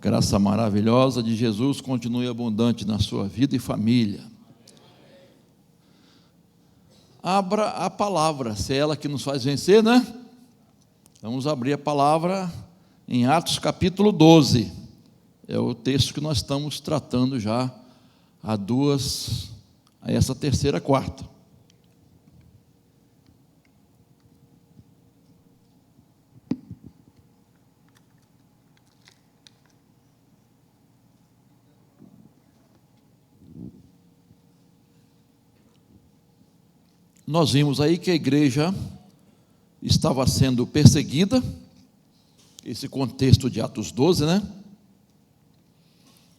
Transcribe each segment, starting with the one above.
graça maravilhosa de Jesus continue abundante na sua vida e família. Abra a palavra, se é ela que nos faz vencer, né? Vamos abrir a palavra em Atos capítulo 12. É o texto que nós estamos tratando já a essa terceira, quarta. Nós vimos aí que a igreja estava sendo perseguida, esse contexto de Atos 12, né?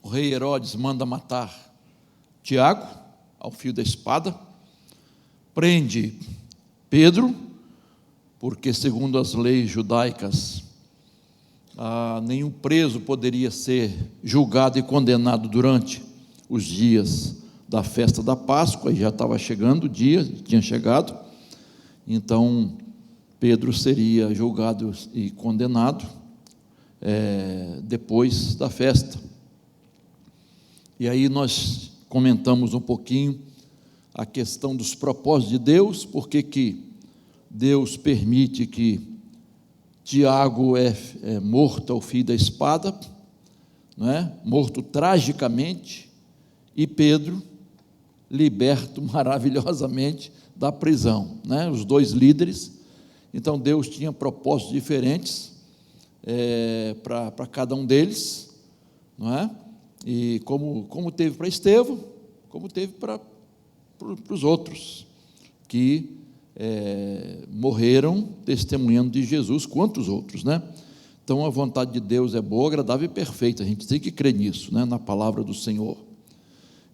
O rei Herodes manda matar Tiago, ao fio da espada, prende Pedro, porque segundo as leis judaicas, nenhum preso poderia ser julgado e condenado durante os dias da festa da Páscoa, e já estava chegando o dia, tinha chegado, então Pedro seria julgado e condenado depois da festa. E aí nós comentamos um pouquinho a questão dos propósitos de Deus, porque que Deus permite que Tiago é morto ao fio da espada, não é? Morto tragicamente, e Pedro liberto maravilhosamente da prisão, né? Os dois líderes. Então Deus tinha propósitos diferentes para cada um deles, não é? E como teve para Estevão, como teve para os outros que morreram testemunhando de Jesus, quantos outros, né? Então a vontade de Deus é boa, agradável e perfeita, a gente tem que crer nisso, né? Na palavra do Senhor.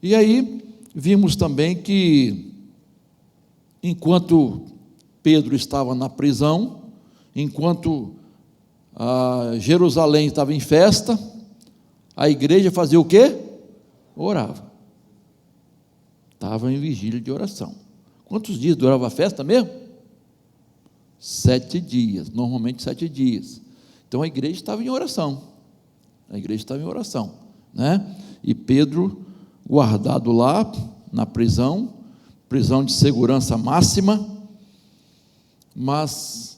E aí vimos também que enquanto Pedro estava na prisão, enquanto Jerusalém estava em festa, a igreja fazia o quê? Orava. Estava em vigília de oração. Quantos dias durava a festa mesmo? 7 dias, normalmente 7 dias. Então a igreja estava em oração. A igreja estava em oração, né? E Pedro guardado lá na prisão de segurança máxima, mas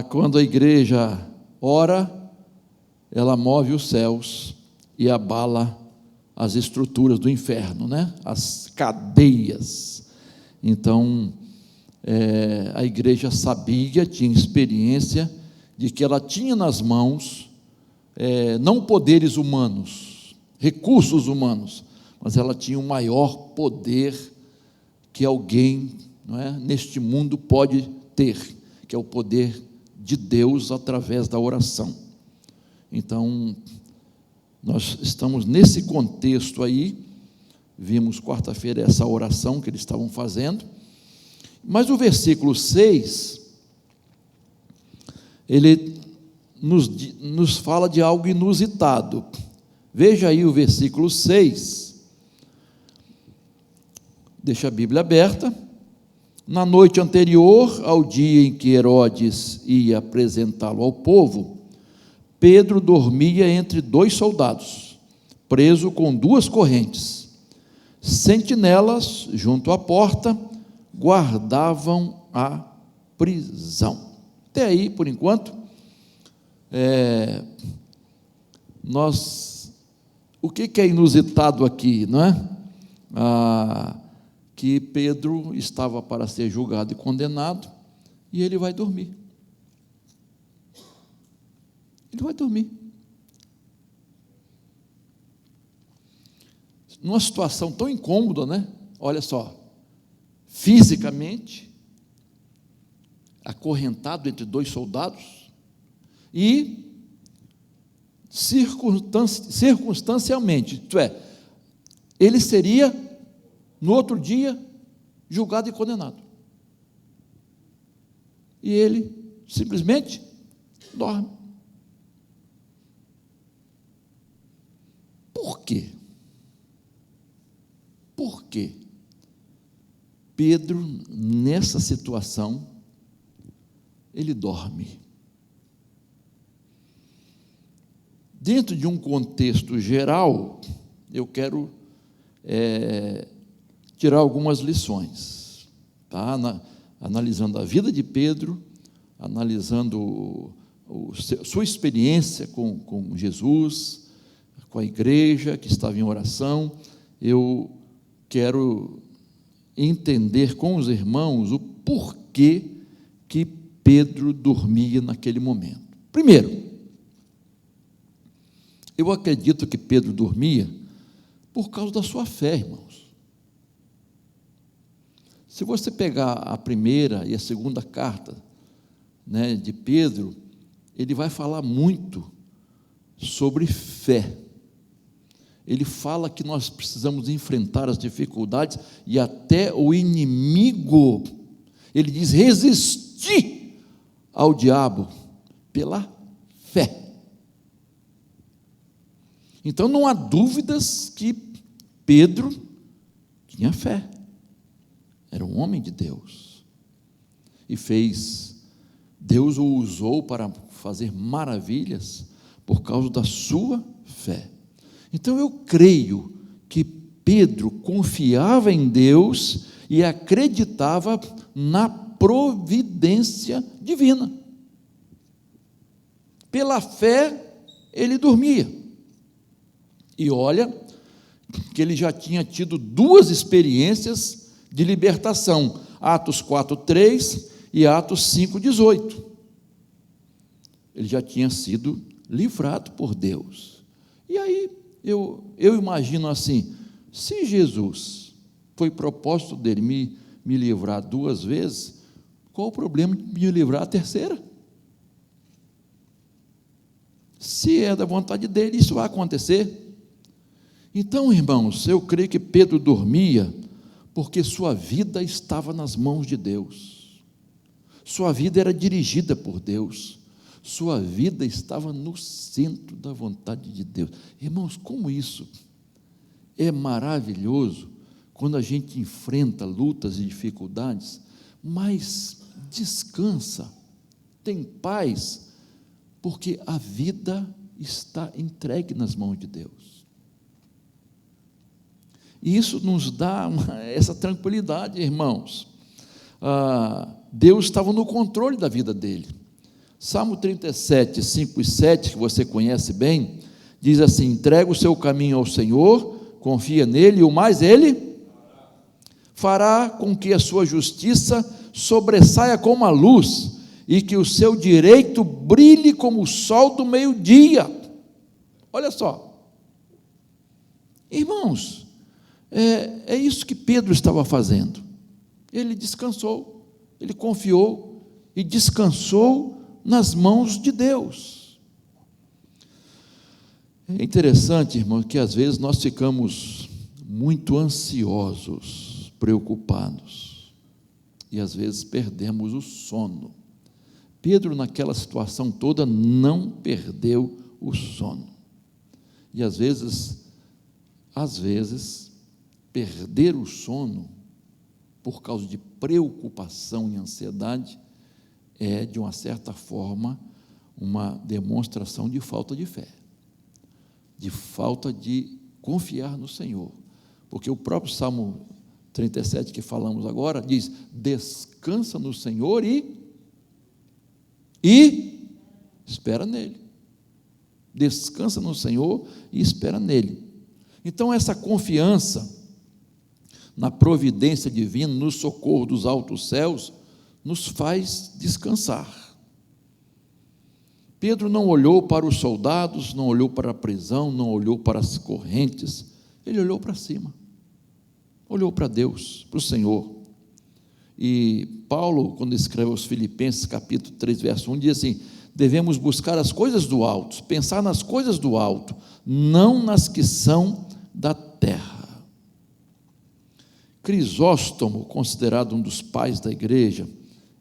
quando a igreja ora, ela move os céus e abala as estruturas do inferno, né? As cadeias. Então, a igreja sabia, tinha experiência de que ela tinha nas mãos não poderes humanos, recursos humanos, mas ela tinha o maior poder que alguém, não é, neste mundo pode ter, que é o poder de Deus através da oração. Então, nós estamos nesse contexto aí, vimos quarta-feira essa oração que eles estavam fazendo, mas o versículo 6, ele nos fala de algo inusitado. Veja aí o versículo 6, deixa a Bíblia aberta. Na noite anterior ao dia em que Herodes ia apresentá-lo ao povo, Pedro dormia entre 2 soldados, preso com 2 correntes. Sentinelas, junto à porta, guardavam a prisão. Até aí, por enquanto, o que é inusitado aqui, não é? Que Pedro estava para ser julgado e condenado, e ele vai dormir. Ele vai dormir. Numa situação tão incômoda, né? Olha só, fisicamente, acorrentado entre 2 soldados, e circunstancialmente, isto é, ele seria, no outro dia, julgado e condenado. E ele simplesmente dorme. Por quê? Por quê? Pedro, nessa situação, ele dorme. Dentro de um contexto geral, eu quero tirar algumas lições, tá? Analisando a vida de Pedro, analisando sua experiência com Jesus, com a igreja que estava em oração. Eu quero entender com os irmãos o porquê que Pedro dormia naquele momento. Primeiro, eu acredito que Pedro dormia por causa da sua fé, irmãos. Se você pegar a primeira e a segunda carta, né, de Pedro, ele vai falar muito sobre fé. Ele fala que nós precisamos enfrentar as dificuldades e até o inimigo, ele diz, resistir ao diabo pela fé. Então não há dúvidas que Pedro tinha fé, era um homem de Deus, e Deus o usou para fazer maravilhas por causa da sua fé. Então eu creio que Pedro confiava em Deus e acreditava na providência divina. Pela fé ele dormia. E olha que ele já tinha tido 2 experiências de libertação, Atos 4:3 e Atos 5:18. Ele já tinha sido livrado por Deus. E aí eu imagino assim, se Jesus, foi propósito dele me livrar 2 vezes, qual o problema de me livrar a terceira? Se é da vontade dele, isso vai acontecer. Então, irmãos, eu creio que Pedro dormia porque sua vida estava nas mãos de Deus, sua vida era dirigida por Deus, sua vida estava no centro da vontade de Deus. Irmãos, como isso é maravilhoso quando a gente enfrenta lutas e dificuldades, mas descansa, tem paz, porque a vida está entregue nas mãos de Deus. E isso nos dá essa tranquilidade, irmãos. Deus estava no controle da vida dele. Salmo 37, 5 e 7, que você conhece bem, diz assim: entrega o seu caminho ao Senhor, confia nele, e o mais ele fará com que a sua justiça sobressaia como a luz, e que o seu direito brilhe como o sol do meio-dia. Olha só, irmãos, é isso que Pedro estava fazendo. Ele descansou, ele confiou e descansou nas mãos de Deus. É interessante, irmão, que às vezes nós ficamos muito ansiosos, preocupados, e às vezes perdemos o sono. Pedro, naquela situação toda, não perdeu o sono. E às vezes, perder o sono por causa de preocupação e ansiedade é, de uma certa forma, uma demonstração de falta de fé, de falta de confiar no Senhor, porque o próprio Salmo 37 que falamos agora diz: descansa no Senhor e espera nele. Descansa no Senhor e espera nele. Então essa confiança na providência divina, no socorro dos altos céus, nos faz descansar. Pedro não olhou para os soldados, não olhou para a prisão, não olhou para as correntes, ele olhou para cima, olhou para Deus, para o Senhor. E Paulo, quando escreve aos Filipenses, capítulo 3, verso 1, diz assim: devemos buscar as coisas do alto, pensar nas coisas do alto, não nas que são da terra. Crisóstomo, considerado um dos pais da igreja,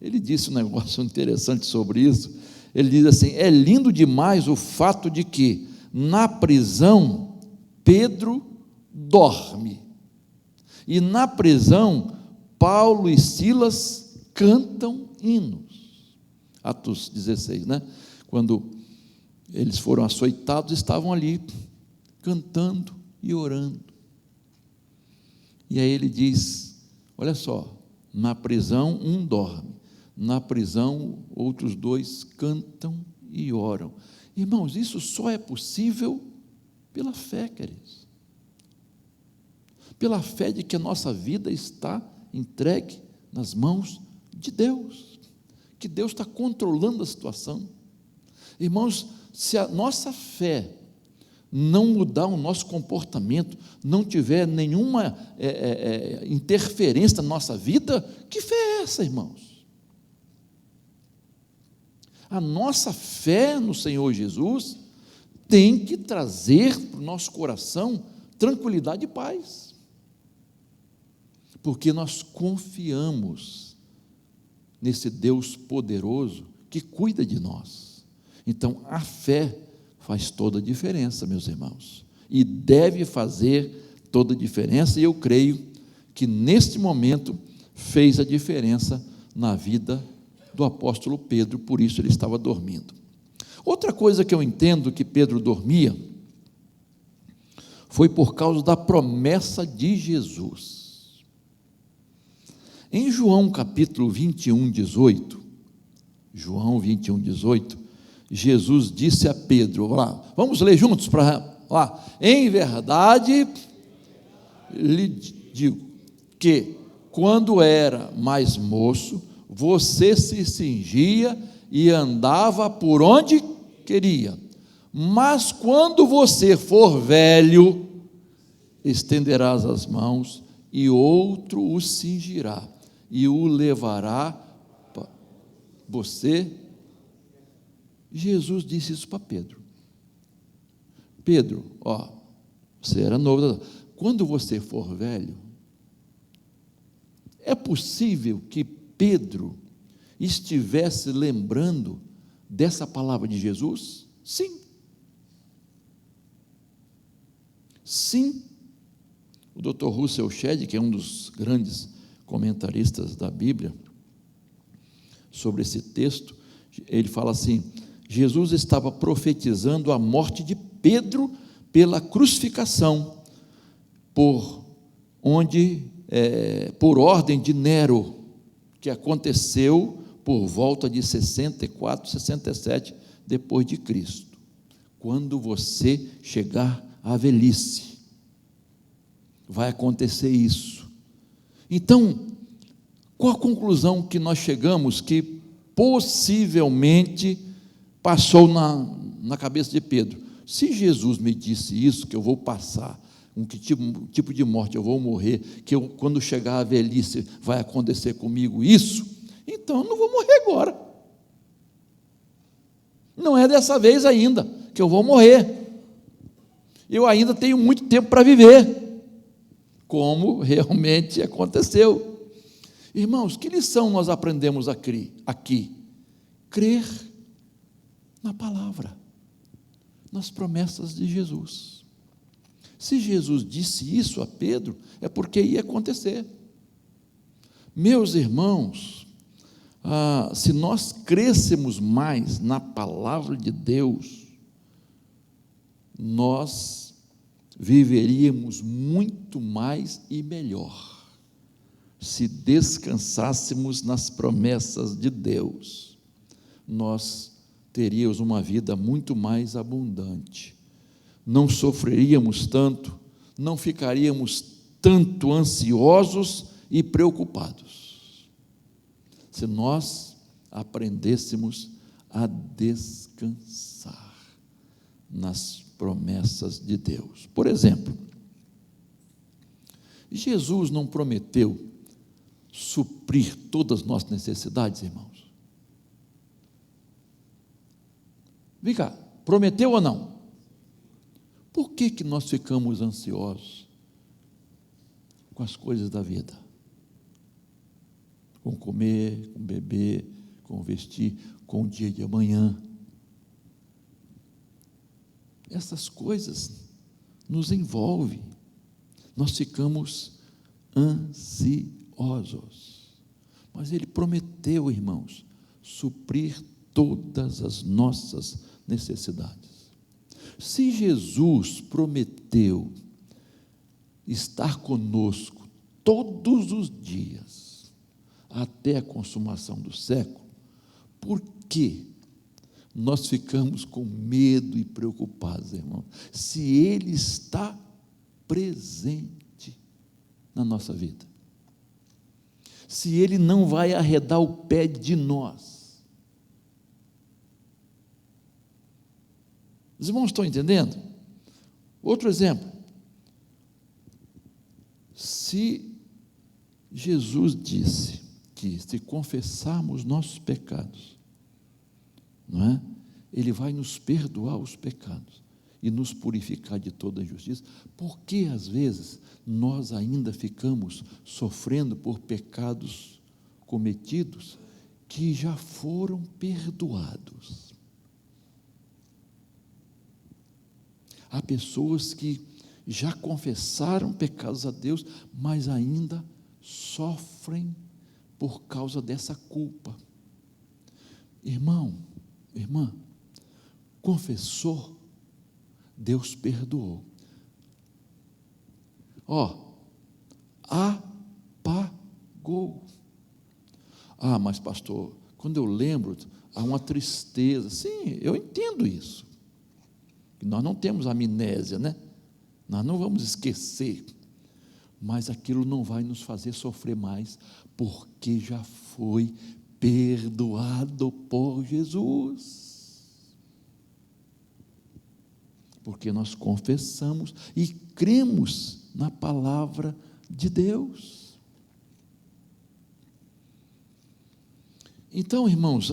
ele disse um negócio interessante sobre isso. Ele diz assim: é lindo demais o fato de que na prisão Pedro dorme, e na prisão Paulo e Silas cantam hinos. Atos 16, né? Quando eles foram açoitados, estavam ali cantando e orando. E aí ele diz, olha só, na prisão um dorme, na prisão outros dois cantam e oram. Irmãos, isso só é possível pela fé, queridos. Pela fé de que a nossa vida está entregue nas mãos de Deus, que Deus está controlando a situação. Irmãos, se a nossa fé não mudar o nosso comportamento, não tiver nenhuma interferência na nossa vida, que fé é essa, irmãos? A nossa fé no Senhor Jesus tem que trazer para o nosso coração tranquilidade e paz, porque nós confiamos nesse Deus poderoso que cuida de nós. Então, a fé faz toda a diferença, meus irmãos, e deve fazer toda a diferença, e eu creio que neste momento fez a diferença na vida do apóstolo Pedro, por isso ele estava dormindo. Outra coisa que eu entendo que Pedro dormia foi por causa da promessa de Jesus. Em João capítulo 21, 18, João 21, 18, Jesus disse a Pedro, vamos ler juntos para lá. Em verdade lhe digo que quando era mais moço, você se cingia e andava por onde queria, mas quando você for velho, estenderás as mãos e outro o cingirá e o levará você. Jesus disse isso para Pedro. Pedro, você era novo, quando você for velho, é possível que Pedro estivesse lembrando dessa palavra de Jesus? Sim. Sim. O Dr. Russell Shedd, que é um dos grandes comentaristas da Bíblia, sobre esse texto, ele fala assim, Jesus estava profetizando a morte de Pedro pela crucificação, por ordem de Nero, que aconteceu por volta de 64, 67 depois de Cristo. Quando você chegar à velhice, vai acontecer isso. Então, qual a conclusão que nós chegamos que possivelmente passou na cabeça de Pedro? Se Jesus me disse isso, que eu vou passar, que tipo de morte eu vou morrer, que quando chegar à velhice vai acontecer comigo isso, então eu não vou morrer agora. Não é dessa vez ainda que eu vou morrer. Eu ainda tenho muito tempo para viver, como realmente aconteceu. Irmãos, que lição nós aprendemos aqui? Crer na palavra, nas promessas de Jesus. Se Jesus disse isso a Pedro, é porque ia acontecer. Meus irmãos, se nós crescemos mais na palavra de Deus, nós viveríamos muito mais e melhor, se descansássemos nas promessas de Deus. Nós teríamos uma vida muito mais abundante, não sofreríamos tanto, não ficaríamos tanto ansiosos e preocupados, se nós aprendêssemos a descansar nas promessas de Deus. Por exemplo, Jesus não prometeu suprir todas as nossas necessidades, irmãos? Vem cá, prometeu ou não? Por que nós ficamos ansiosos com as coisas da vida? Com comer, com beber, com vestir, com o dia de amanhã. Essas coisas nos envolvem, nós ficamos ansiosos. Mas Ele prometeu, irmãos, suprir todas as nossas necessidades. Se Jesus prometeu estar conosco todos os dias, até a consumação do século, por que nós ficamos com medo e preocupados, irmãos? Se Ele está presente na nossa vida, se Ele não vai arredar o pé de nós. Os irmãos estão entendendo? Outro exemplo, se Jesus disse que se confessarmos nossos pecados, não é? Ele vai nos perdoar os pecados e nos purificar de toda injustiça. Por que às vezes nós ainda ficamos sofrendo por pecados cometidos que já foram perdoados? Há pessoas que já confessaram pecados a Deus, mas ainda sofrem por causa dessa culpa. Irmão, irmã, confessou, Deus perdoou. Apagou. Mas pastor, quando eu lembro, há uma tristeza. Sim, eu entendo isso. Nós não temos amnésia, né? Nós não vamos esquecer. Mas aquilo não vai nos fazer sofrer mais, porque já foi perdoado por Jesus. Porque nós confessamos e cremos na palavra de Deus. Então, irmãos,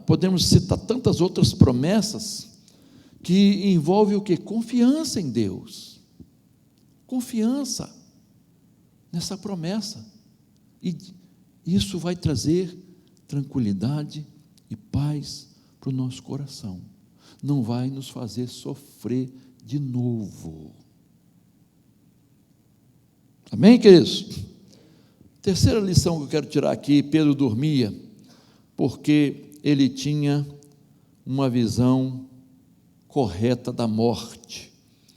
podemos citar tantas outras promessas que envolvem o quê? Confiança em Deus. Confiança nessa promessa. E isso vai trazer tranquilidade e paz para o nosso coração. Não vai nos fazer sofrer de novo. Amém, queridos? Terceira lição que eu quero tirar aqui: Pedro dormia porque ele tinha uma visão correta da morte.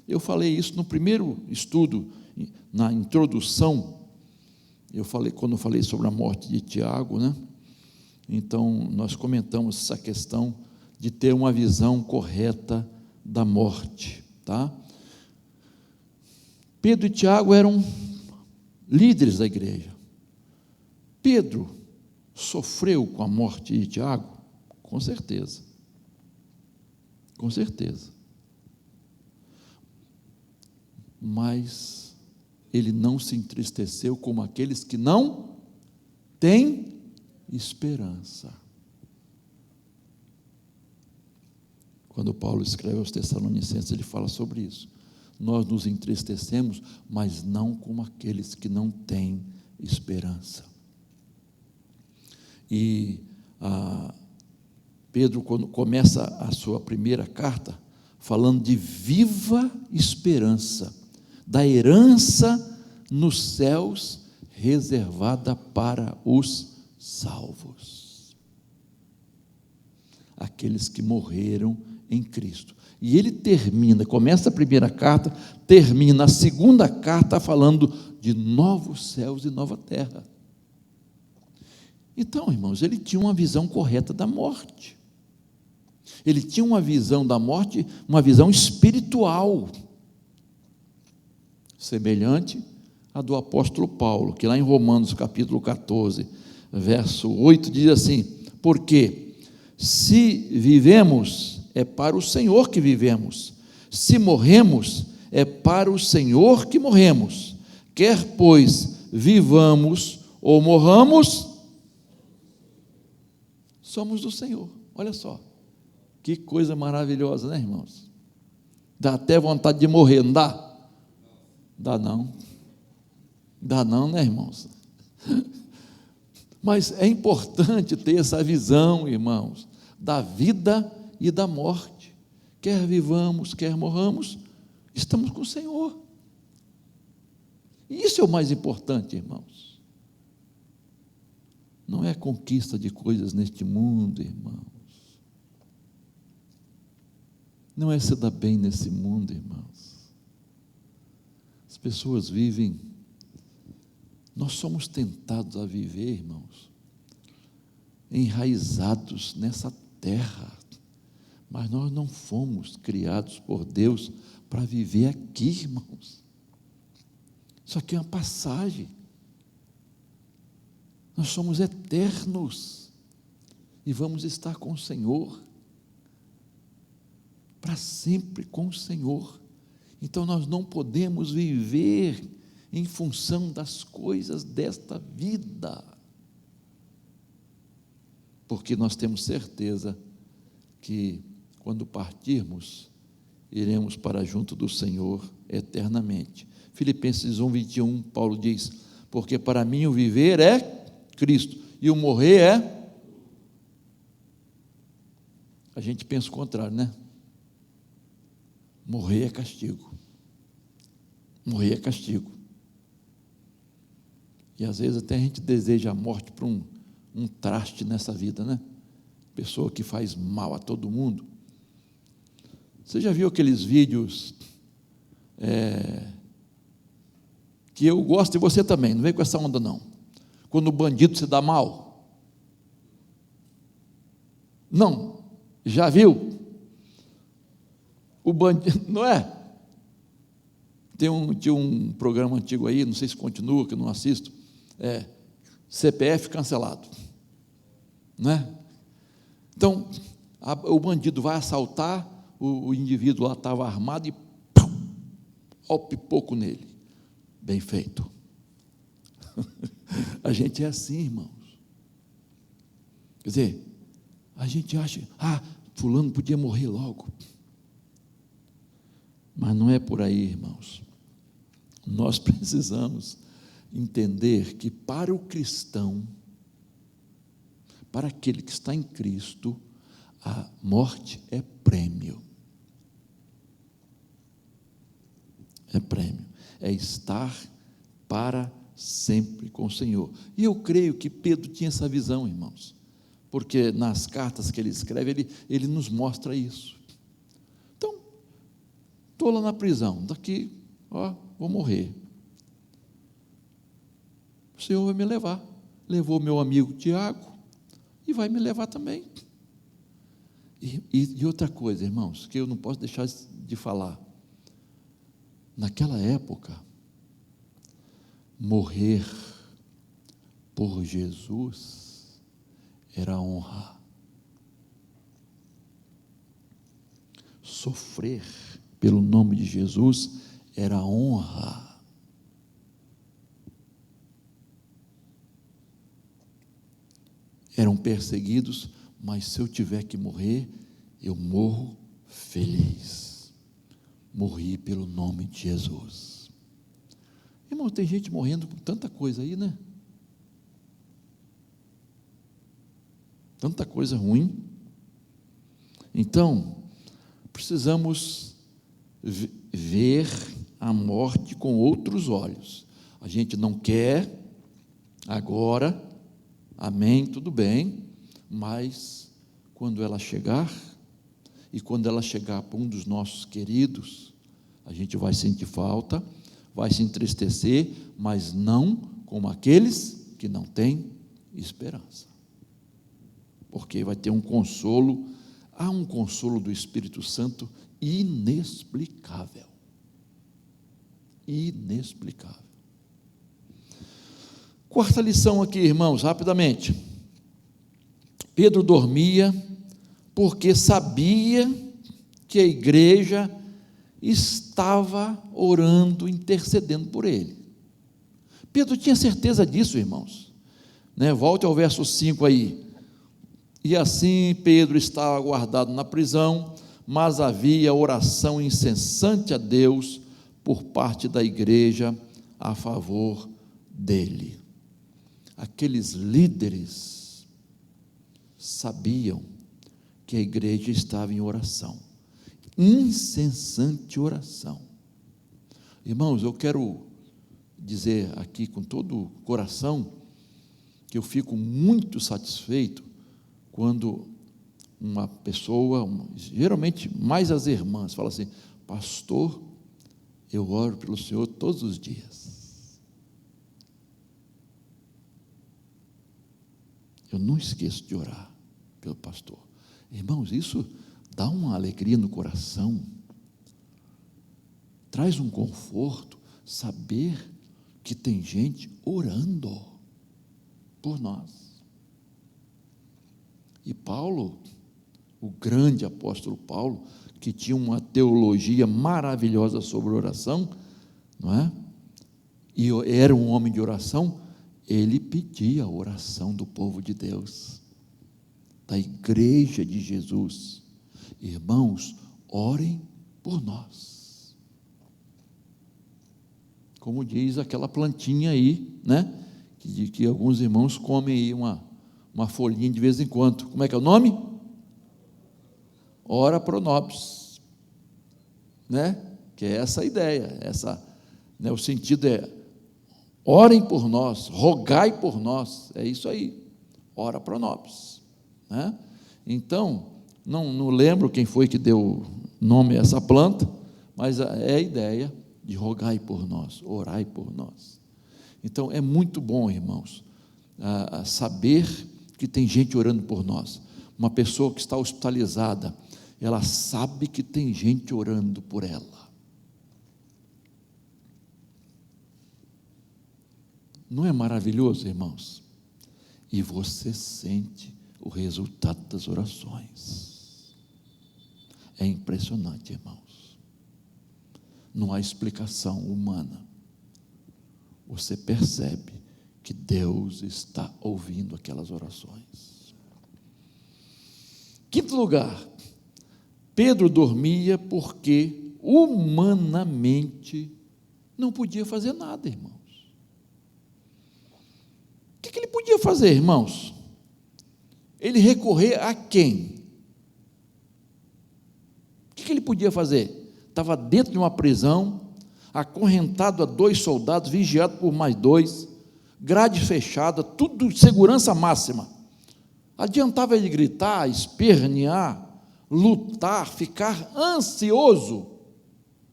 Eu falei isso no primeiro estudo, na introdução. Quando eu falei sobre a morte de Tiago, né? Então, nós comentamos essa questão de ter uma visão correta da morte, tá? Pedro e Tiago eram líderes da igreja. Pedro sofreu com a morte de Tiago? Com certeza. Com certeza. Mas ele não se entristeceu como aqueles que não têm esperança. Quando Paulo escreve aos Tessalonicenses, ele fala sobre isso. Nós nos entristecemos, mas não como aqueles que não têm esperança. E Pedro, quando começa a sua primeira carta, falando de viva esperança, da herança nos céus, reservada para os salvos, aqueles que morreram em Cristo. E ele começa a primeira carta, termina a segunda carta falando de novos céus e nova terra. Então, irmãos, ele tinha uma visão correta da morte. Ele tinha uma visão da morte, uma visão espiritual, semelhante à do apóstolo Paulo, que lá em Romanos capítulo 14, verso 8, diz assim: porque se vivemos, é para o Senhor que vivemos, se morremos, é para o Senhor que morremos, quer pois vivamos ou morramos, somos do Senhor. Olha só, que coisa maravilhosa, né, irmãos? Dá até vontade de morrer, não dá? Dá não. Dá não, né, irmãos? Mas é importante ter essa visão, irmãos, da vida e da morte. Quer vivamos, quer morramos, estamos com o Senhor. E isso é o mais importante, irmãos. Não é a conquista de coisas neste mundo, irmãos. não é se dar bem nesse mundo, irmãos. As pessoas vivem, nós somos tentados a viver, irmãos, enraizados nessa terra, mas nós não fomos criados por Deus para viver aqui, irmãos. Isso aqui é uma passagem. Nós somos eternos e vamos estar com o Senhor para sempre com o Senhor. Então nós não podemos viver em função das coisas desta vida, porque nós temos certeza que quando partirmos, iremos para junto do Senhor eternamente. Filipenses 1:21, Paulo diz: porque para mim o viver é Cristo e o morrer é. A gente pensa o contrário, né? Morrer é castigo. Morrer é castigo. E às vezes até a gente deseja a morte para um traste nessa vida, né? Pessoa que faz mal a todo mundo. Você já viu aqueles vídeos que eu gosto e você também, não vem com essa onda não. Quando o bandido se dá mal. Não, já viu? O bandido, não é? Tinha um programa antigo aí, não sei se continua, que eu não assisto, CPF cancelado, não é? Então, o bandido vai assaltar, o indivíduo lá estava armado e ó o pipoco nele. Bem feito. A gente é assim, irmãos. Quer dizer, a gente acha, fulano podia morrer logo. Mas não é por aí, irmãos. Nós precisamos entender que para o cristão, para aquele que está em Cristo, a morte é prêmio. É prêmio. É estar para sempre com o Senhor. E eu creio que Pedro tinha essa visão, irmãos, porque nas cartas que ele escreve, ele nos mostra isso. Então, estou lá na prisão, daqui, vou morrer. O Senhor vai me levar. Levou meu amigo Tiago e vai me levar também. E outra coisa, irmãos, que eu não posso deixar de falar. Naquela época, morrer por Jesus era honra. Sofrer pelo nome de Jesus era honra. Eram perseguidos, mas se eu tiver que morrer, eu morro feliz. Morri pelo nome de Jesus. Irmão, tem gente morrendo por tanta coisa aí, né? Tanta coisa ruim. Então, precisamos ver a morte com outros olhos. A gente não quer agora, amém, tudo bem, mas quando ela chegar, e quando ela chegar para um dos nossos queridos, a gente vai sentir falta, vai se entristecer, mas não como aqueles que não têm esperança. Porque vai ter um consolo, há um consolo do Espírito Santo inexplicável. Inexplicável. Quarta lição aqui, irmãos, rapidamente. Pedro dormia porque sabia que a igreja estava orando, intercedendo por ele. Pedro tinha certeza disso, irmãos. Volte ao verso 5 aí. E assim Pedro estava guardado na prisão, mas havia oração incessante a Deus por parte da igreja a favor dele. Aqueles líderes sabiam que a igreja estava em oração, incessante oração. Irmãos, eu quero dizer aqui com todo o coração que eu fico muito satisfeito quando uma pessoa, geralmente mais as irmãs, fala assim: pastor, eu oro pelo senhor todos os dias. Eu não esqueço de orar pelo pastor. Irmãos, isso dá uma alegria no coração, traz um conforto, saber que tem gente orando por nós. E Paulo, o grande apóstolo Paulo, que tinha uma teologia maravilhosa sobre oração, não é? E era um homem de oração, ele pedia a oração do povo de Deus, da igreja de Jesus: irmãos, orem por nós. Como diz aquela plantinha aí, né? Que alguns irmãos comem aí uma folhinha de vez em quando. Como é que é o nome? Ora pro nobis, né? Que é essa a ideia, né? O sentido é: orem por nós, rogai por nós, é isso aí, ora pro nobis, né? Então, não lembro quem foi que deu nome a essa planta, mas é a ideia de rogai por nós, orai por nós. Então, é muito bom, irmãos, saber que tem gente orando por nós. Uma pessoa que está hospitalizada, ela sabe que tem gente orando por ela. Não é maravilhoso, irmãos? E você sente o resultado das orações. É impressionante, irmãos. Não há explicação humana. Você percebe que Deus está ouvindo aquelas orações. Quinto lugar, Pedro dormia porque humanamente não podia fazer nada, irmãos. O que ele podia fazer, irmãos? Ele recorrer a quem? O que ele podia fazer? Estava dentro de uma prisão, acorrentado a 2 soldados, vigiado por mais 2, grade fechada, tudo segurança máxima. Adiantava ele gritar, espernear, lutar, ficar ansioso?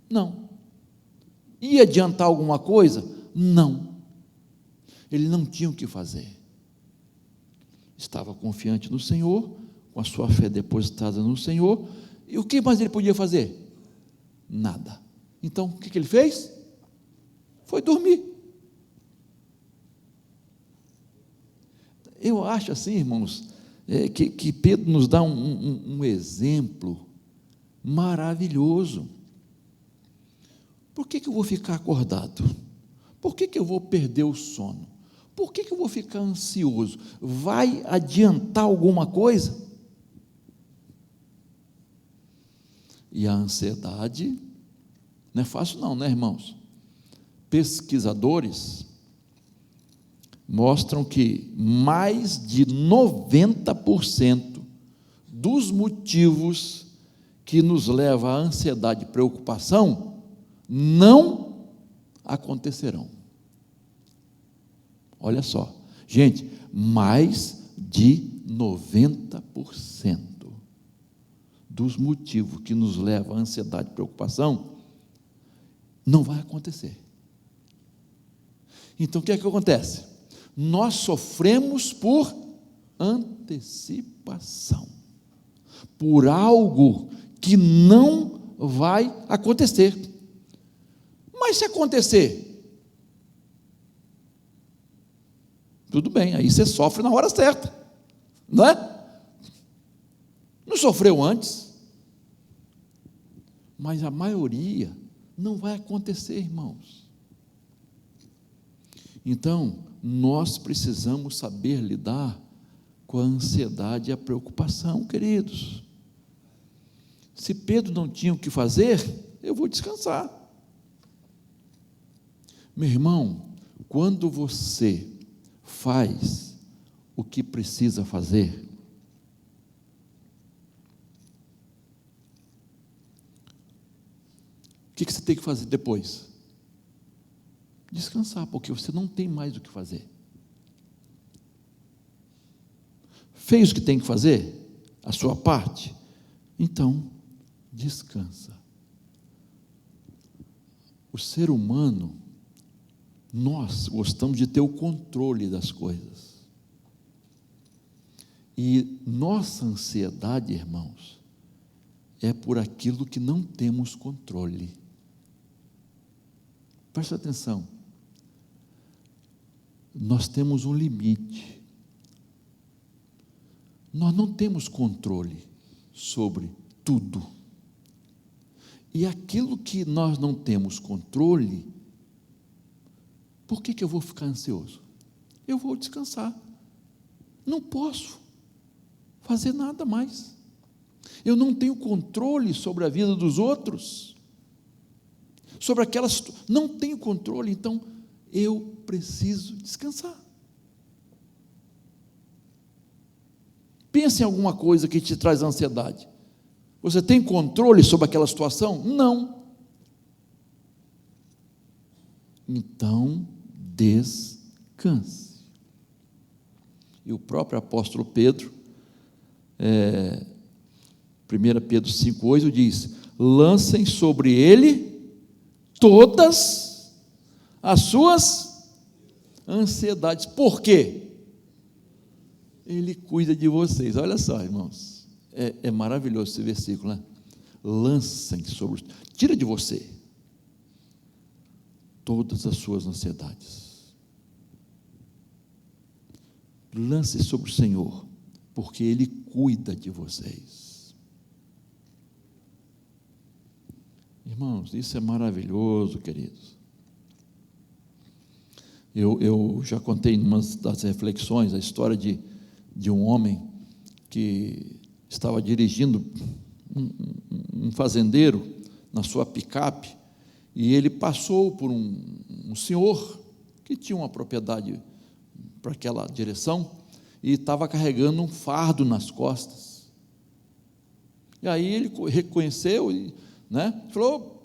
Não. Ia adiantar alguma coisa? Não. Ele não tinha o que fazer. Estava confiante no Senhor, com a sua fé depositada no Senhor, e o que mais ele podia fazer? Nada. Então, o que ele fez? Foi dormir. Eu acho assim, irmãos, que Pedro nos dá um exemplo maravilhoso. Por que eu vou ficar acordado? Por que eu vou perder o sono? Por que eu vou ficar ansioso? Vai adiantar alguma coisa? E a ansiedade não é fácil não, né, irmãos? Pesquisadores mostram que mais de 90% dos motivos que nos levam à ansiedade e preocupação não acontecerão. Olha só, gente, mais de 90% dos motivos que nos levam à ansiedade e preocupação não vai acontecer. Então, o que é que acontece? Nós sofremos por antecipação, por algo que não vai acontecer. Mas se acontecer, tudo bem, aí você sofre na hora certa, não é? Não sofreu antes, mas a maioria não vai acontecer, irmãos. Então, nós precisamos saber lidar com a ansiedade e a preocupação, queridos. Se Pedro não tinha o que fazer, eu vou descansar. Meu irmão, quando você faz o que precisa fazer, o que você tem que fazer depois? Descansar, porque você não tem mais o que fazer. Fez o que tem que fazer? a sua parte. Então, descansa. O ser humano, nós gostamos de ter o controle das coisas. E nossa ansiedade, irmãos, é por aquilo que não temos controle. Preste atenção. Nós temos um limite. Nós não temos controle sobre tudo. E aquilo que nós não temos controle, por que eu vou ficar ansioso? Eu vou descansar. Não posso fazer nada mais. Eu não tenho controle sobre a vida dos outros, sobre aquelas, não tenho controle, então eu preciso descansar. Pense em alguma coisa que te traz ansiedade. Você tem controle sobre aquela situação? Não. Então, descanse. E o próprio apóstolo Pedro, 1 Pedro 5,8 diz: lancem sobre ele todas as suas ansiedades. Por quê? Ele cuida de vocês. Olha só, irmãos, é maravilhoso esse versículo, né? Lancem sobre, tira de você todas as suas ansiedades. Lance sobre o Senhor, porque Ele cuida de vocês. Irmãos, isso é maravilhoso, queridos. Eu já contei em uma das reflexões a história de um homem que estava dirigindo um fazendeiro na sua picape, e ele passou por um senhor que tinha uma propriedade para aquela direção, e estava carregando um fardo nas costas. E aí ele reconheceu, né? Falou: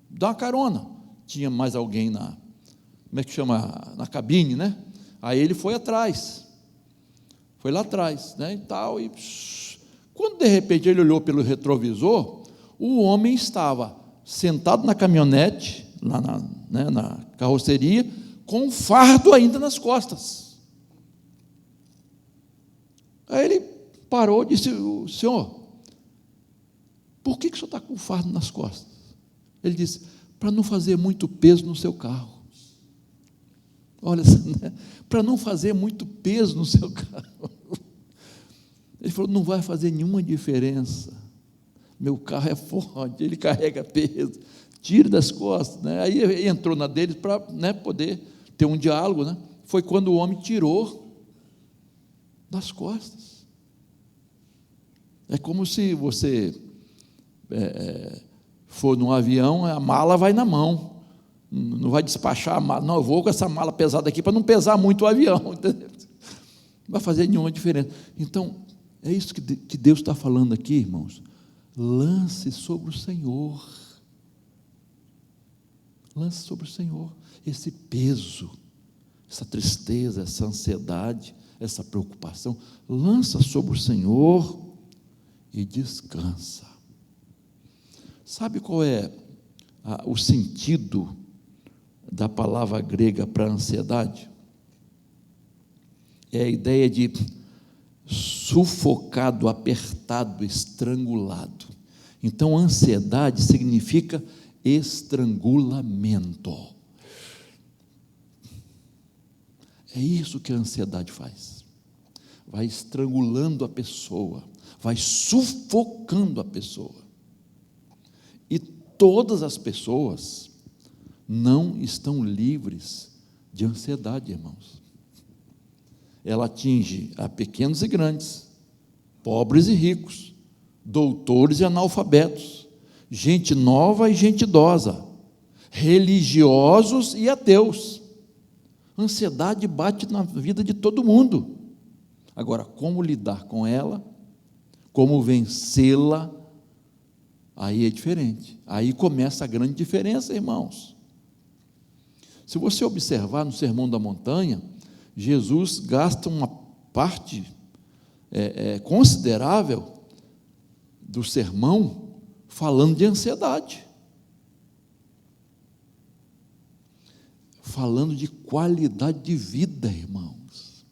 dá uma carona. Tinha mais alguém como é que chama? Na cabine, né? Aí ele foi atrás, foi lá atrás, né? E tal, e quando de repente ele olhou pelo retrovisor, o homem estava sentado na caminhonete, lá na carroceria, com um fardo ainda nas costas. Aí ele parou e disse: senhor, por que o senhor está com o fardo nas costas? Ele disse: para não fazer muito peso no seu carro. Olha, né? Para não fazer muito peso no seu carro. Ele falou: não vai fazer nenhuma diferença, meu carro é forte, ele carrega peso, tira das costas, né? Aí ele entrou na dele para, né, poder ter um diálogo, né? Foi quando o homem tirou das costas. É como se você for num avião, a mala vai na mão, não vai despachar a mala. Não, eu vou com essa mala pesada aqui para não pesar muito o avião, entendeu? Não vai fazer nenhuma diferença. Então, é isso que Deus está falando aqui, irmãos. Lance sobre o Senhor. Lance sobre o Senhor esse peso, essa tristeza, essa ansiedade, essa preocupação. Lança sobre o Senhor e descansa. Sabe qual é o sentido da palavra grega para ansiedade? É a ideia de sufocado, apertado, estrangulado. Então, ansiedade significa estrangulamento. É isso que a ansiedade faz. Vai estrangulando a pessoa, vai sufocando a pessoa. E todas as pessoas não estão livres de ansiedade, irmãos. Ela atinge a pequenos e grandes, pobres e ricos, doutores e analfabetos, gente nova e gente idosa, religiosos e ateus. Ansiedade bate na vida de todo mundo. Agora, como lidar com ela, como vencê-la, aí é diferente. Aí começa a grande diferença, irmãos. Se você observar no Sermão da Montanha, Jesus gasta uma parte considerável do sermão falando de ansiedade, falando de qualidade de vida, irmãos,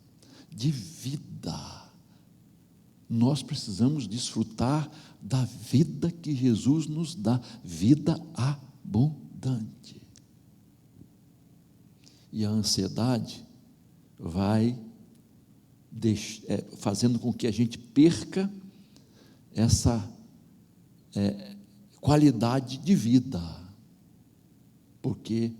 de vida. Nós precisamos desfrutar da vida que Jesus nos dá, vida abundante. E a ansiedade vai fazendo com que a gente perca essa qualidade de vida, porque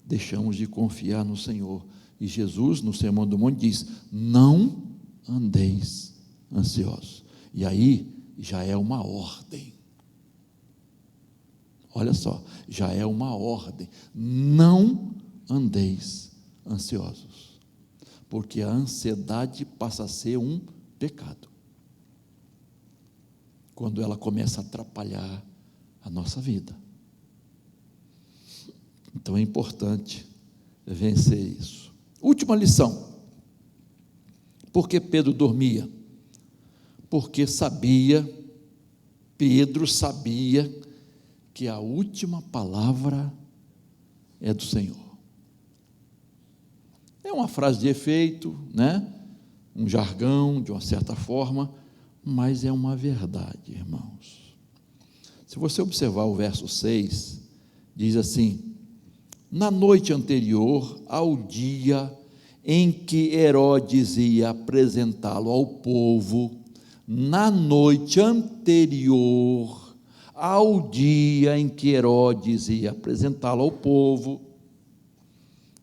deixamos de confiar no Senhor. E Jesus, no Sermão do Monte, diz: não andeis ansiosos. E aí já é uma ordem. Olha só, já é uma ordem. Não andeis ansiosos, porque a ansiedade passa a ser um pecado quando ela começa a atrapalhar a nossa vida. Então é importante vencer isso. Última lição. Por que Pedro dormia? Porque Pedro sabia que a última palavra é do Senhor. É uma frase de efeito, né? Um jargão, de uma certa forma, mas é uma verdade, irmãos. Se você observar o verso 6, diz assim: na noite anterior ao dia em que Herodes ia apresentá-lo ao povo, na noite anterior ao dia em que Herodes ia apresentá-lo ao povo,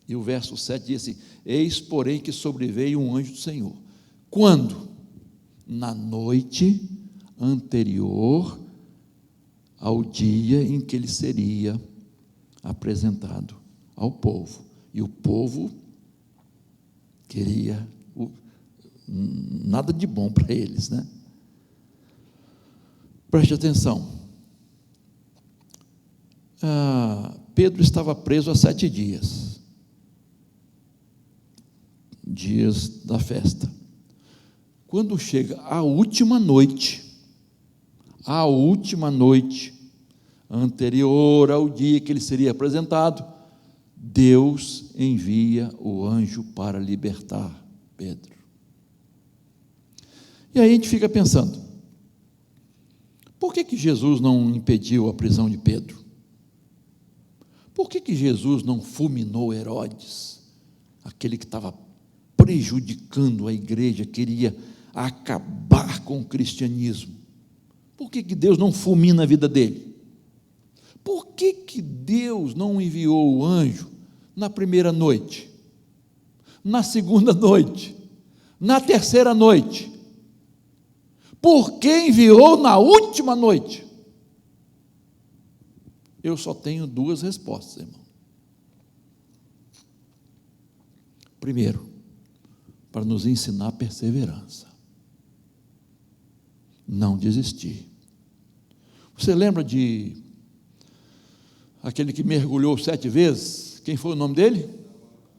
e o verso 7 diz assim: eis, porém, que sobreveio um anjo do Senhor. Quando? Na noite anterior ao dia em que ele seria apresentado ao povo. E o povo queria nada de bom para eles, né? Preste atenção. Pedro estava preso há 7 dias da festa. Quando chega a última noite anterior ao dia que ele seria apresentado, Deus envia o anjo para libertar Pedro. E aí a gente fica pensando: por que Jesus não impediu a prisão de Pedro? Por que Jesus não fulminou Herodes, aquele que estava prejudicando a igreja, queria acabar com o cristianismo? Por que Deus não fulmina a vida dele? Por que Deus não enviou o anjo na primeira noite, na segunda noite, na terceira noite? Por que enviou na última noite? Eu só tenho 2 respostas, irmão. Primeiro, para nos ensinar perseverança, não desistir. Você lembra de aquele que mergulhou 7 vezes? Quem foi o nome dele?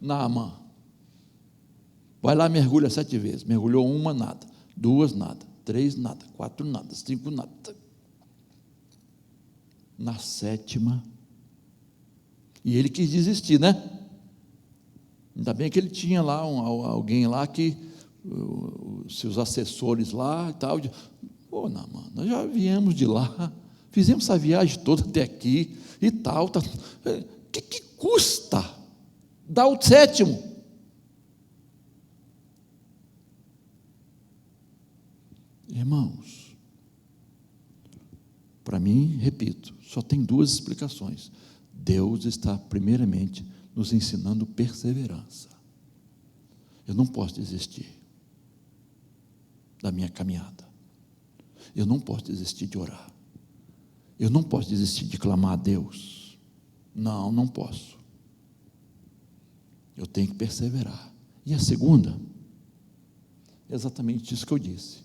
Naamã. Vai lá, mergulha 7 vezes. Mergulhou 1, nada. 2, nada. 3, nada. 4, nada. 5, nada. Na 7ª, e ele quis desistir, né? Ainda bem que ele tinha lá alguém lá que, seus assessores lá e tal, Naamã, nós já viemos de lá, fizemos essa viagem toda até aqui e tal, que custa dar o 7º? Irmãos, para mim, repito, só tem 2 explicações. Deus está primeiramente nos ensinando perseverança. Eu não posso desistir da minha caminhada. Eu não posso desistir de orar. Eu não posso desistir de clamar a Deus. Não posso. Eu tenho que perseverar. E a segunda, é exatamente isso que eu disse.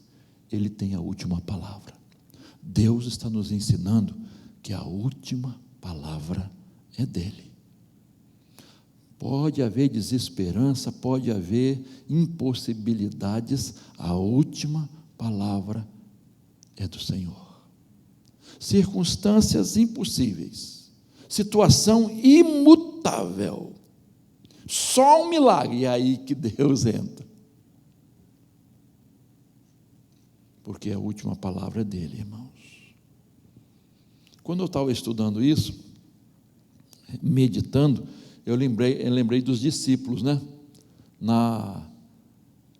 Ele tem a última palavra. Deus está nos ensinando que a última palavra é dele. Pode haver desesperança, pode haver impossibilidades, a última palavra é do Senhor. Circunstâncias impossíveis, situação imutável, só um milagre, e é aí que Deus entra. Porque a última palavra é dele, irmãos. Quando eu estava estudando isso, meditando, eu lembrei dos discípulos, né?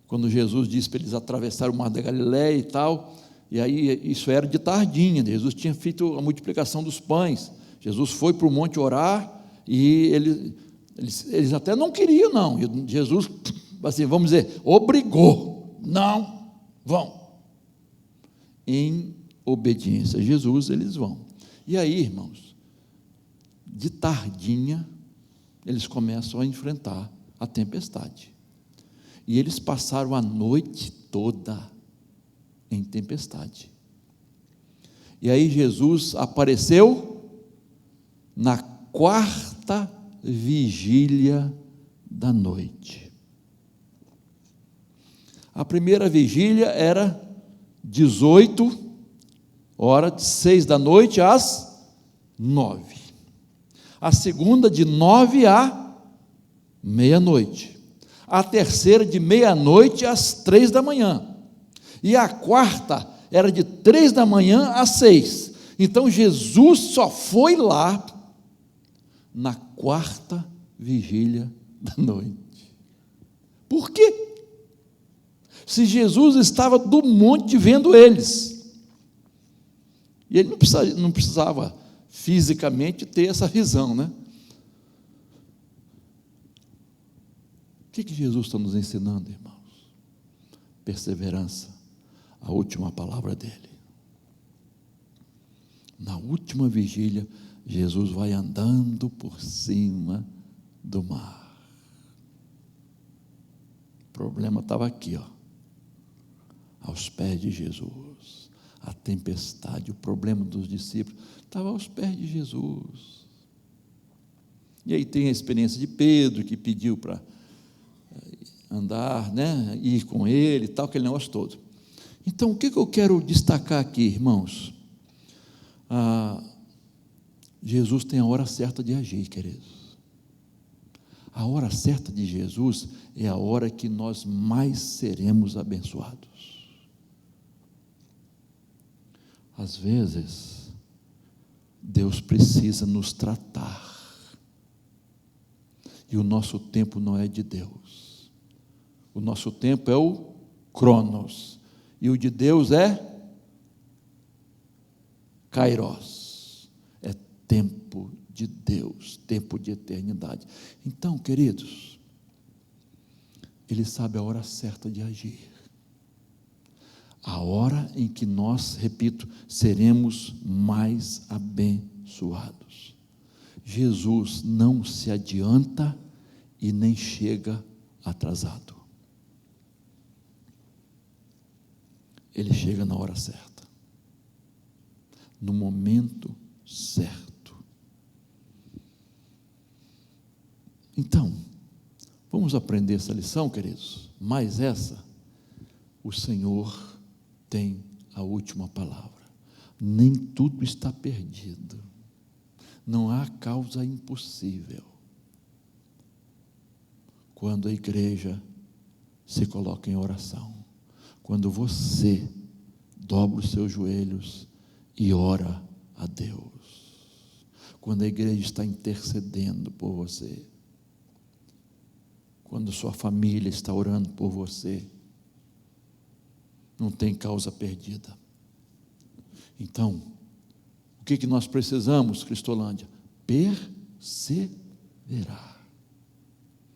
Quando Jesus disse para eles atravessarem o mar da Galileia e tal, e aí isso era de tardinha, Jesus tinha feito a multiplicação dos pães, Jesus foi para o monte orar, e eles até não queriam não, e Jesus, assim, vamos dizer, obrigou, não, vão, em obediência a Jesus eles vão, e aí irmãos, de tardinha, eles começam a enfrentar a tempestade, e eles passaram a noite toda em tempestade, e aí Jesus apareceu na quarta vigília da noite. A primeira vigília era 18 horas, de 6 da noite às 9. A segunda de 9 à meia-noite. A terceira de meia-noite às 3 da manhã. E a quarta era de 3 da manhã às 6. Então Jesus só foi lá na quarta vigília da noite. Por quê? Se Jesus estava do monte vendo eles, e ele não precisava fisicamente ter essa visão, né? O que Jesus está nos ensinando, irmãos? Perseverança, a última palavra dele. Na última vigília, Jesus vai andando por cima do mar. O problema estava aqui, aos pés de Jesus. A tempestade, o problema dos discípulos estava aos pés de Jesus. E aí tem a experiência de Pedro, que pediu para andar, né, ir com ele e tal, aquele negócio todo. Então, o que eu quero destacar aqui, irmãos? Jesus tem a hora certa de agir, queridos. A hora certa de Jesus é a hora que nós mais seremos abençoados. Às vezes, Deus precisa nos tratar, e o nosso tempo não é de Deus, o nosso tempo é o Cronos, e o de Deus é Kairos, é tempo de Deus, tempo de eternidade. Então, queridos, Ele sabe a hora certa de agir, a hora em que nós, repito, seremos mais abençoados. Jesus não se adianta e nem chega atrasado. Ele chega na hora certa, no momento certo. Então, vamos aprender essa lição, queridos? Mais essa, o Senhor tem a última palavra. Nem tudo está perdido. Não há causa impossível. Quando a igreja se coloca em oração, quando você dobra os seus joelhos e ora a Deus, quando a igreja está intercedendo por você, quando sua família está orando por você, não tem causa perdida. Então, o que nós precisamos, Cristolândia? Perseverar.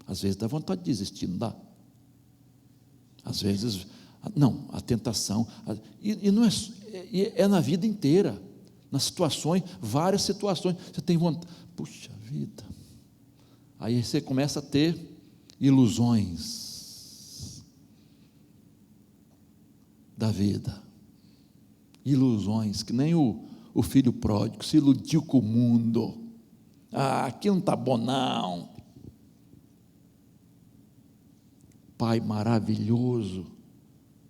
Às vezes dá vontade de desistir, não dá? Às vezes, não, a tentação, e não é na vida inteira, nas situações, várias situações, você tem vontade, puxa vida, aí você começa a ter ilusões da vida, ilusões, que nem o filho pródigo, se iludiu com o mundo, aqui não está bom não, Pai maravilhoso,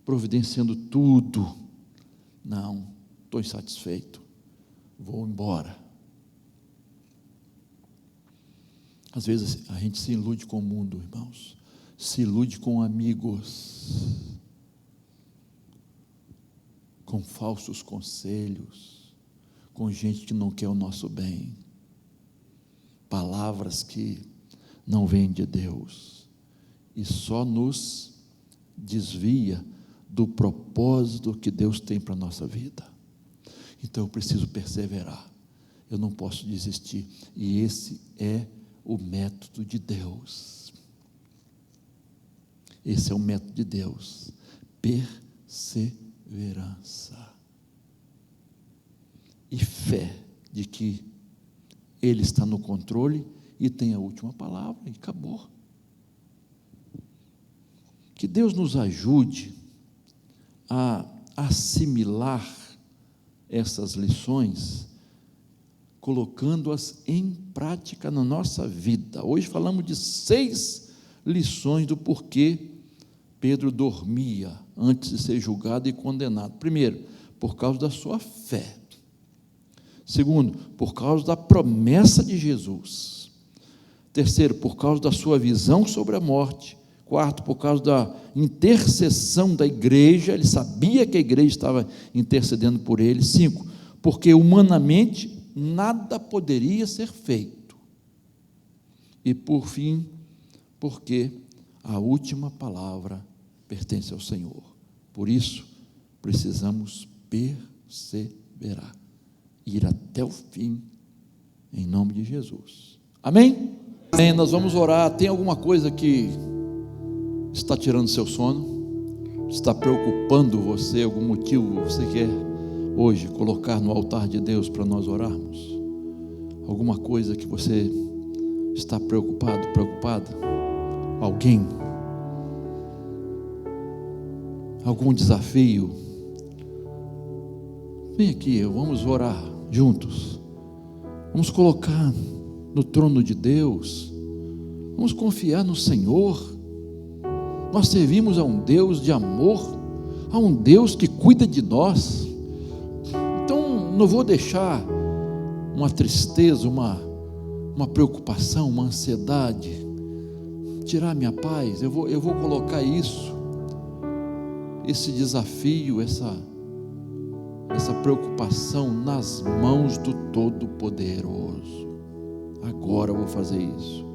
providenciando tudo. Não, estou insatisfeito, vou embora. Às vezes a gente se ilude com o mundo, irmãos, se ilude com amigos, com falsos conselhos, com gente que não quer o nosso bem, palavras que não vêm de Deus e só nos desvia do propósito que Deus tem para a nossa vida. Então eu preciso perseverar, eu não posso desistir, e esse é o método de Deus. Esse é o método de Deus, perseverança e fé de que Ele está no controle e tem a última palavra, e acabou. Que Deus nos ajude a assimilar essas lições, colocando-as em prática na nossa vida. Hoje falamos de 6 lições do porquê Pedro dormia antes de ser julgado e condenado. Primeiro, por causa da sua fé. Segundo, por causa da promessa de Jesus. Terceiro, por causa da sua visão sobre a morte. Quarto, por causa da intercessão da igreja, ele sabia que a igreja estava intercedendo por ele. 5, porque humanamente nada poderia ser feito. E por fim, porque a última palavra pertence ao Senhor. Por isso, precisamos perseverar, ir até o fim, em nome de Jesus. Amém? Amém. Nós vamos orar. Tem alguma coisa que está tirando seu sono? Está preocupando você? Algum motivo você quer hoje colocar no altar de Deus para nós orarmos? Alguma coisa que você está preocupado, preocupada? Alguém? Algum desafio? Vem aqui, vamos orar juntos. Vamos colocar no trono de Deus. Vamos confiar no Senhor. Nós servimos a um Deus de amor, a um Deus que cuida de nós. Então não vou deixar uma tristeza, uma preocupação, uma ansiedade tirar minha paz. Eu vou colocar esse desafio, essa preocupação nas mãos do Todo-Poderoso. Agora eu vou fazer isso.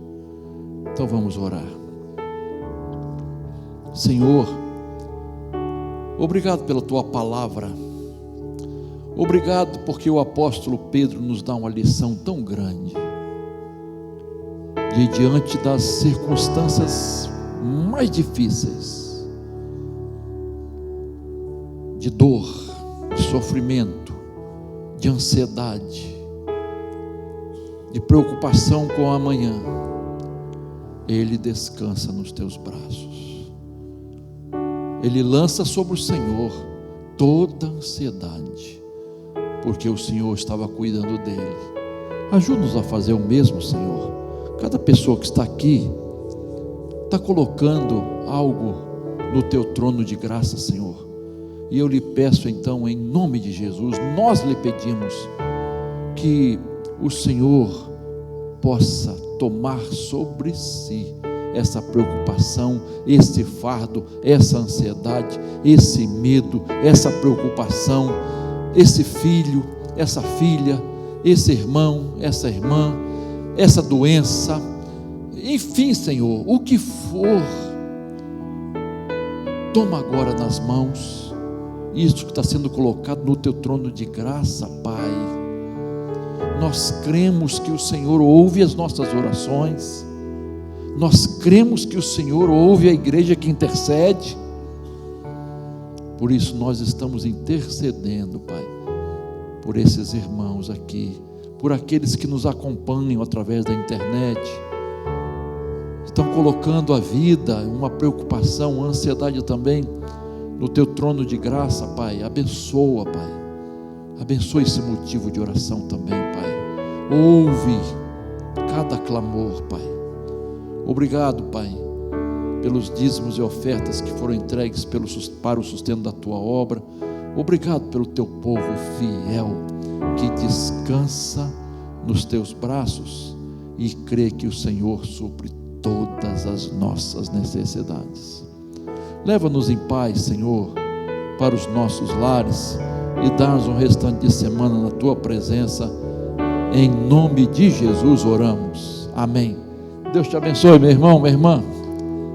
Então vamos orar. Senhor, obrigado pela Tua palavra. Obrigado porque o apóstolo Pedro nos dá uma lição tão grande. E diante das circunstâncias mais difíceis, de dor, de sofrimento, de ansiedade, de preocupação com o amanhã, ele descansa nos Teus braços. Ele lança sobre o Senhor toda a ansiedade, porque o Senhor estava cuidando dele. Ajuda-nos a fazer o mesmo, Senhor. Cada pessoa que está aqui está colocando algo no Teu trono de graça, Senhor. E eu lhe peço então, em nome de Jesus, nós lhe pedimos que o Senhor possa tomar sobre si essa preocupação, esse fardo, essa ansiedade, esse medo, essa preocupação, esse filho, essa filha, esse irmão, essa irmã, essa doença, enfim, Senhor, o que for, toma agora nas mãos isso que está sendo colocado no Teu trono de graça, Pai. Nós cremos que o Senhor ouve as nossas orações, nós cremos que o Senhor ouve a igreja que intercede. Por isso nós estamos intercedendo, Pai, por esses irmãos aqui, por aqueles que nos acompanham através da internet, estão colocando a vida, uma preocupação, uma ansiedade também no Teu trono de graça, Pai. Abençoa, Pai, abençoa esse motivo de oração também, Pai. Ouve cada clamor, Pai. Obrigado, Pai, pelos dízimos e ofertas que foram entregues para o sustento da tua obra. Obrigado pelo teu povo fiel, que descansa nos teus braços e crê que o Senhor supre todas as nossas necessidades. Leva-nos em paz, Senhor, para os nossos lares e dá-nos um restante de semana na tua presença. Em nome de Jesus oramos. Amém. Deus te abençoe, meu irmão, minha irmã.